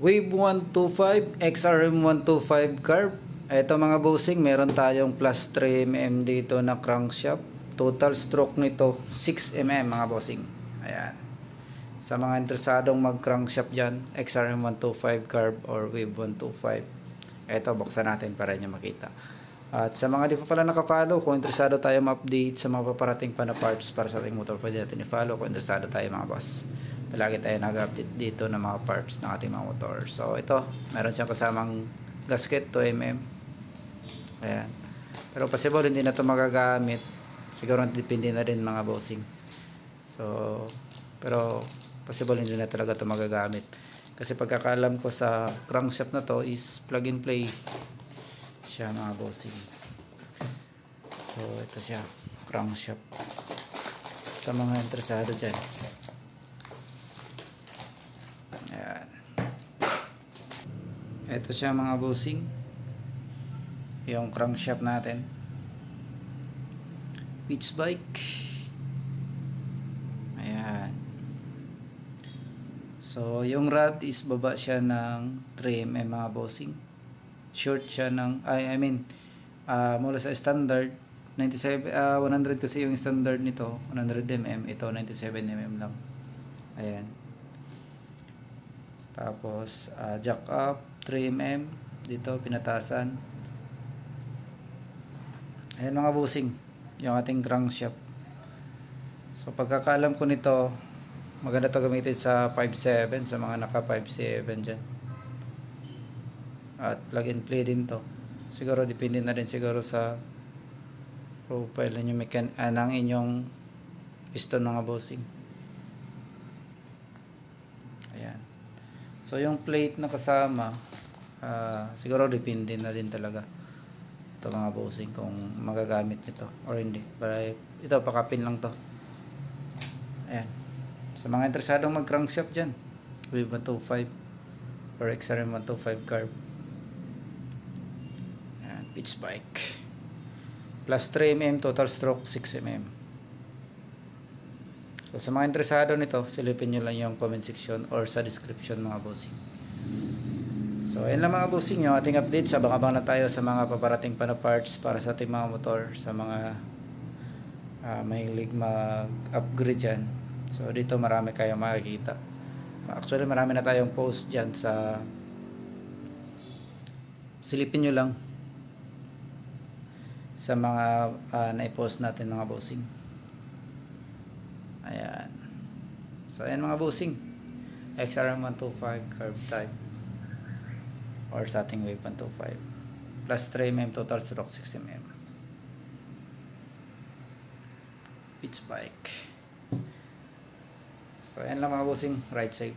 Wave 125, XRM 125 carb. Ito mga bossing, meron tayong plus 3mm dito na crankshaft. Total stroke nito 6mm mga bossing. Ayan. Sa mga interesadong mag crankshaft dyan, XRM 125 carb or Wave 125. Ito, buksan natin para nyo makita. At sa mga di pa pala nakapollow, kung interesado tayo ma-update sa mga paparating pa na parts para sa ating motor, pwede natin i-follow kung interesado tayo mga boss. Palagi tayo nag-update dito ng mga parts ng ating mga motor. So ito, meron siyang kasamang gasket 2mm. Ayan. Pero possible hindi na ito magagamit. Siguro depende na rin mga bossing. So, pero possible hindi na talaga ito magagamit. Kasi pagkakalam ko sa crankshaft na to is plug and play siya mga bossing. So ito siya, crankshaft. Sa mga interesado dyan. Ayan. Ito siya mga bossing, yung crankshaft natin, pitch bike. Ayan. So yung rod is baba siya ng 3mm mga bossing. Short siya ng mula sa standard 97 100 kasi yung standard nito, 100mm, ito 97mm lang. Ayan. Tapos jack up 3mm dito, pinatasan. Ayan mga bossing, yung ating crankshaft. So pagkakaalam ko nito, maganda to gamitin sa 5.7, sa mga naka 5.7 dyan. At plug and play din to. Siguro depende na rin siguro sa profile ng inyong piston mga bossing. Ayan. So yung plate na kasama, siguro depende na din talaga ito mga bossing kung magagamit nito or hindi. But ito, pakapin lang to. Ayan. Sa mga interesadong mag crankshaft dyan, Wave 125 or XRM 125 carb. Ayan, pitch bike. Plus 3mm, total stroke 6mm. So sa mga interesado nito, silipin nyo lang yung comment section or sa description mga bossing. So ayun lang mga bossing, yung ating update. Abang-abang na tayo sa mga paparating pa na parts para sa ating mga motor, sa mga mahilig mag-upgrade dyan. So dito marami kayong makikita. Actually marami na tayong post dyan sa, silipin nyo lang sa mga na-post natin mga bossing. Ayan. So ayan mga bossing, XRM 125 carb type or sa ating Wave 125 plus 3mm, total stroke 6mm, pitch bike. So ayan lang mga bossing, ride safe.